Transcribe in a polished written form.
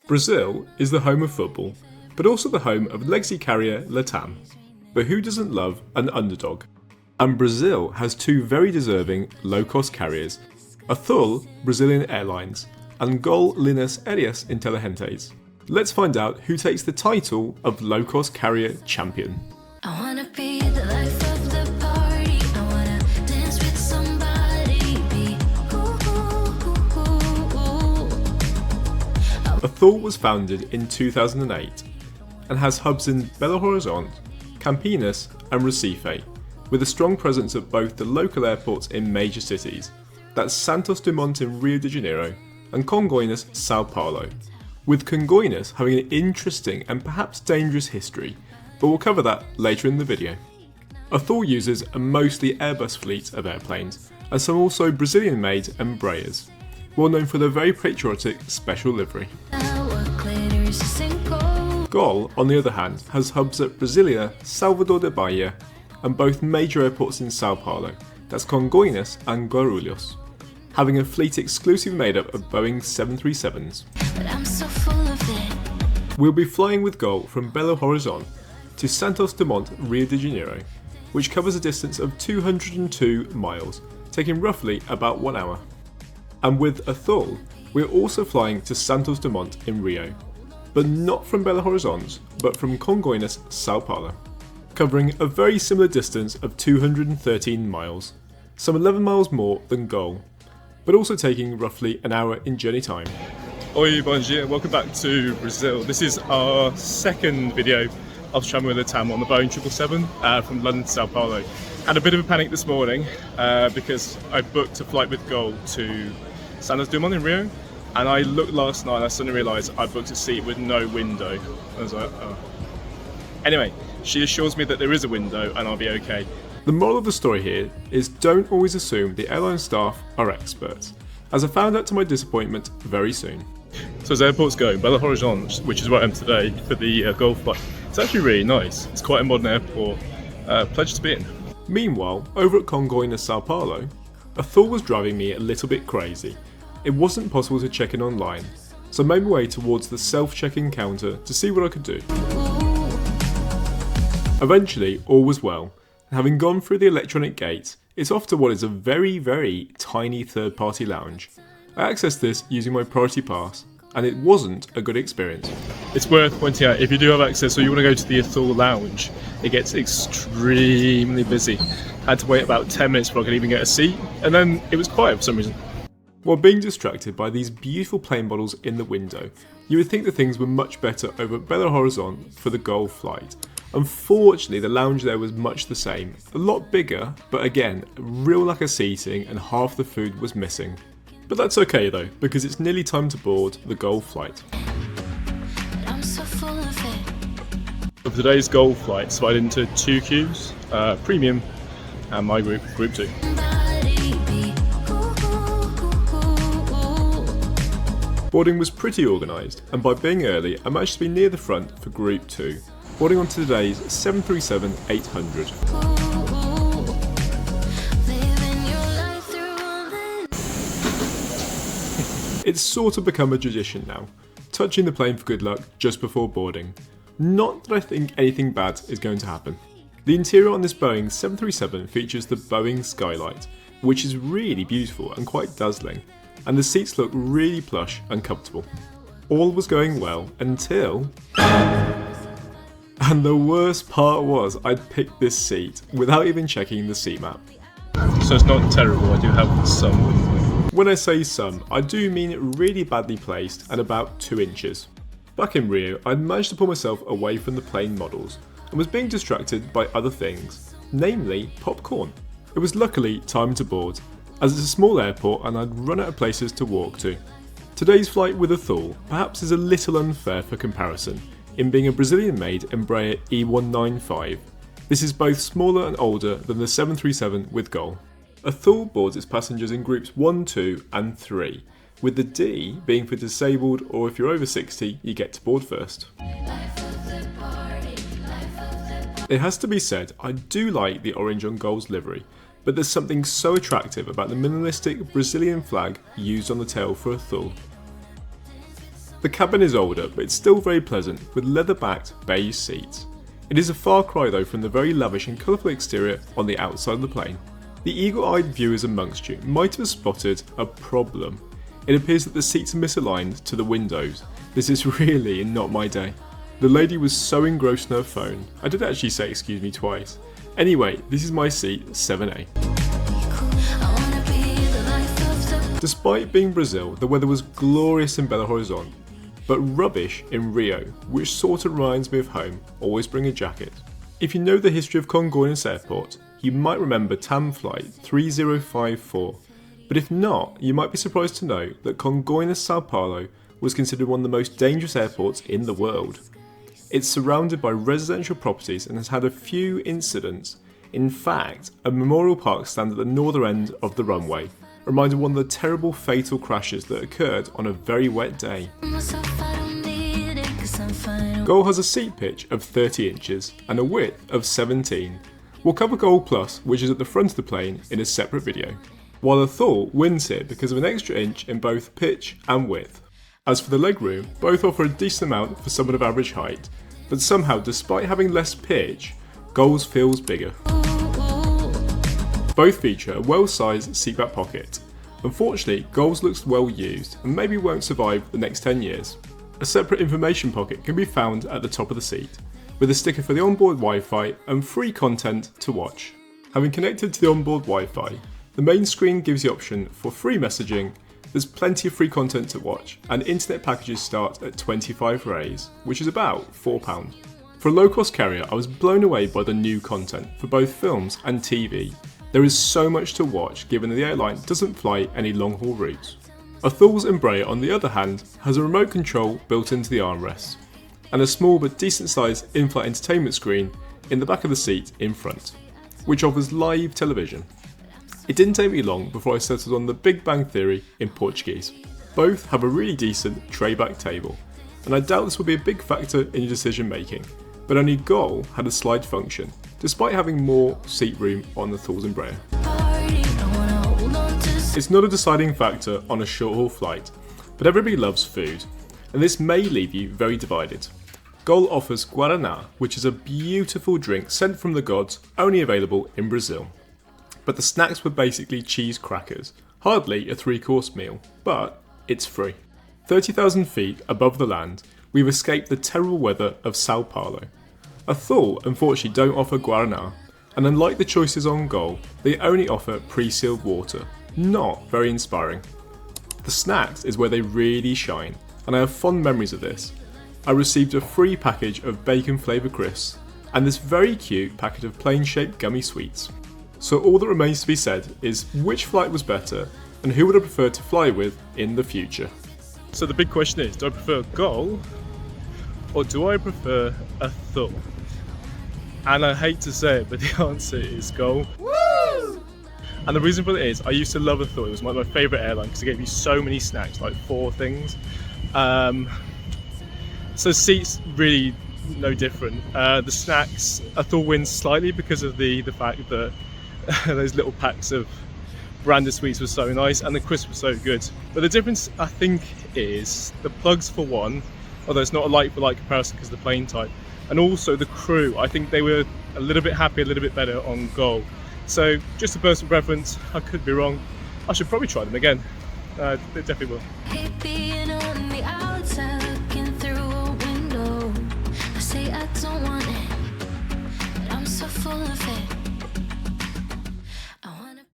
Brazil is the home of football, but also the home of legacy carrier Latam. But who doesn't love an underdog? And Brazil has two very deserving low-cost carriers, Azul, Brazilian Airlines, and GOL Linhas Aéreas Inteligentes. Let's find out who takes the title of low-cost carrier champion. I wanna be the life of the party. I wanna dance with somebody. Azul was founded in 2008 and has hubs in Belo Horizonte, Campinas and Recife, with a strong presence at both the local airports in major cities, that's Santos Dumont in Rio de Janeiro and Congonhas, Sao Paulo, with Congonhas having an interesting and perhaps dangerous history, but we'll cover that later in the video. Azul uses a mostly Airbus fleet of airplanes, and some also Brazilian-made Embraers, well known for their very patriotic special livery. GOL, on the other hand, has hubs at Brasilia, Salvador da Bahia, and both major airports in Sao Paulo, that's Congonhas and Guarulhos, having a fleet exclusively made up of Boeing 737s. We'll be flying with GOL from Belo Horizonte to Santos Dumont, Rio de Janeiro, which covers a distance of 202 miles, taking roughly about 1 hour. And with Azul, we're also flying to Santos Dumont in Rio, but not from Belo Horizonte, but from Congonhas, Sao Paulo, covering a very similar distance of 213 miles, some 11 miles more than GOL, but also taking roughly an hour in journey time. Oi, bom dia, welcome back to Brazil. This is our second video of travelling with Latam on the Boeing 777 from London to Sao Paulo. Had a bit of a panic this morning because I booked a flight with GOL to Santos Dumont in Rio, and I looked last night and I suddenly realised I booked a seat with no window. I was like, oh. Anyway, she assures me that there is a window and I'll be okay. The moral of the story here is don't always assume the airline staff are experts, as I found out to my disappointment very soon. So as airports go, Belo Horizonte, which is where I am today for the GOL flight, it's actually really nice. It's quite a modern airport. Pleasure to be in. Meanwhile, over at Congonhas, Sao Paulo, Azul was driving me a little bit crazy. It wasn't possible to check in online, so I made my way towards the self-check-in counter to see what I could do. Eventually, all was well, and having gone through the electronic gate, it's off to what is a very, very tiny third-party lounge. I accessed this using my priority pass, and it wasn't a good experience. It's worth pointing out, if you do have access or you want to go to the Azul lounge, it gets extremely busy. I had to wait about 10 minutes before I could even get a seat, and then it was quiet for some reason. While being distracted by these beautiful plane models in the window, you would think that things were much better over at Belo Horizonte for the GOL flight. Unfortunately, the lounge there was much the same, a lot bigger, but again, a real lack of seating and half the food was missing. But that's okay though, because it's nearly time to board the GOL flight. For today's GOL flight, divided into two queues, premium and my group, group 2. Boarding was pretty organised, and by being early, I managed to be near the front for Group 2, boarding on today's 737-800. It's sort of become a tradition now, touching the plane for good luck just before boarding. Not that I think anything bad is going to happen. The interior on this Boeing 737 features the Boeing skylight, which is really beautiful and quite dazzling, and the seats look really plush and comfortable. All was going well until... And the worst part was I'd picked this seat without even checking the seat map. So it's not terrible, I do have some window. When I say some, I do mean it really badly placed and about 2 inches. Back in Rio, I'd managed to pull myself away from the plane models and was being distracted by other things, namely popcorn. It was luckily time to board, as it's a small airport and I'd run out of places to walk to. Today's flight with Azul perhaps is a little unfair for comparison, in being a Brazilian-made Embraer E195. This is both smaller and older than the 737 with GOL. Azul boards its passengers in groups 1, 2 and 3, with the D being for disabled or if you're over 60 you get to board first. It has to be said, I do like the orange on GOL's livery, but there's something so attractive about the minimalistic Brazilian flag used on the tail for Azul. The cabin is older, but it's still very pleasant with leather-backed beige seats. It is a far cry though from the very lavish and colourful exterior on the outside of the plane. The eagle-eyed viewers amongst you might have spotted a problem. It appears that the seats are misaligned to the windows. This is really not my day. The lady was so engrossed in her phone, I did actually say excuse me twice. Anyway, this is my seat 7A. Despite being Brazil, the weather was glorious in Belo Horizonte, but rubbish in Rio, which sort of reminds me of home. Always bring a jacket. If you know the history of Congonhas Airport, you might remember TAM Flight 3054, but if not, you might be surprised to know that Congonhas Sao Paulo was considered one of the most dangerous airports in the world. It's surrounded by residential properties and has had a few incidents. In fact, a memorial park stands at the northern end of the runway, a reminder of one of the terrible fatal crashes that occurred on a very wet day. GOL has a seat pitch of 30 inches and a width of 17. We'll cover GOL Plus, which is at the front of the plane, in a separate video. While Azul wins here because of an extra inch in both pitch and width. As for the legroom, both offer a decent amount for someone of average height, but somehow despite having less pitch, GOL's feels bigger. Both feature a well-sized seatback pocket. Unfortunately, GOL's looks well used and maybe won't survive the next 10 years. A separate information pocket can be found at the top of the seat, with a sticker for the onboard Wi-Fi and free content to watch. Having connected to the onboard Wi-Fi, the main screen gives the option for free messaging. There's plenty of free content to watch, and internet packages start at 25 reais, which is about £4. For a low-cost carrier, I was blown away by the new content for both films and TV. There is so much to watch given that the airline doesn't fly any long-haul routes. Azul's Embraer, on the other hand, has a remote control built into the armrests, and a small but decent-sized in-flight entertainment screen in the back of the seat in front, which offers live television. It didn't take me long before I settled on the Big Bang Theory in Portuguese. Both have a really decent tray-back table, and I doubt this will be a big factor in your decision making, but only GOL had a slide function, despite having more seat room on the Azul's Embraer. It's not a deciding factor on a short-haul flight, but everybody loves food, and this may leave you very divided. GOL offers Guaraná, which is a beautiful drink sent from the gods, only available in Brazil. But the snacks were basically cheese crackers, hardly a 3-course meal, but it's free. 30,000 feet above the land, we've escaped the terrible weather of Sao Paulo. Azul unfortunately don't offer Guaraná, and unlike the choices on GOL, they only offer pre-sealed water. Not very inspiring. The snacks is where they really shine, and I have fond memories of this. I received a free package of bacon flavoured crisps, and this very cute packet of plain-shaped gummy sweets. So all that remains to be said is which flight was better, and who would I prefer to fly with in the future? So the big question is, do I prefer GOL or do I prefer Azul? And I hate to say it, but the answer is GOL. Woo! And the reason for that is I used to love Azul. It was one of my favourite airlines because it gave you so many snacks, like 4 things. So seats really no different. The snacks, Azul wins slightly because of the fact that those little packs of branded sweets were so nice and the crisps were so good. But the difference I think is the plugs for one, although it's not a like for like comparison because of the plane type, and also the crew. I think they were a little bit happier, a little bit better on GOL. So just a personal preference, I could be wrong. I should probably try them again. They definitely will.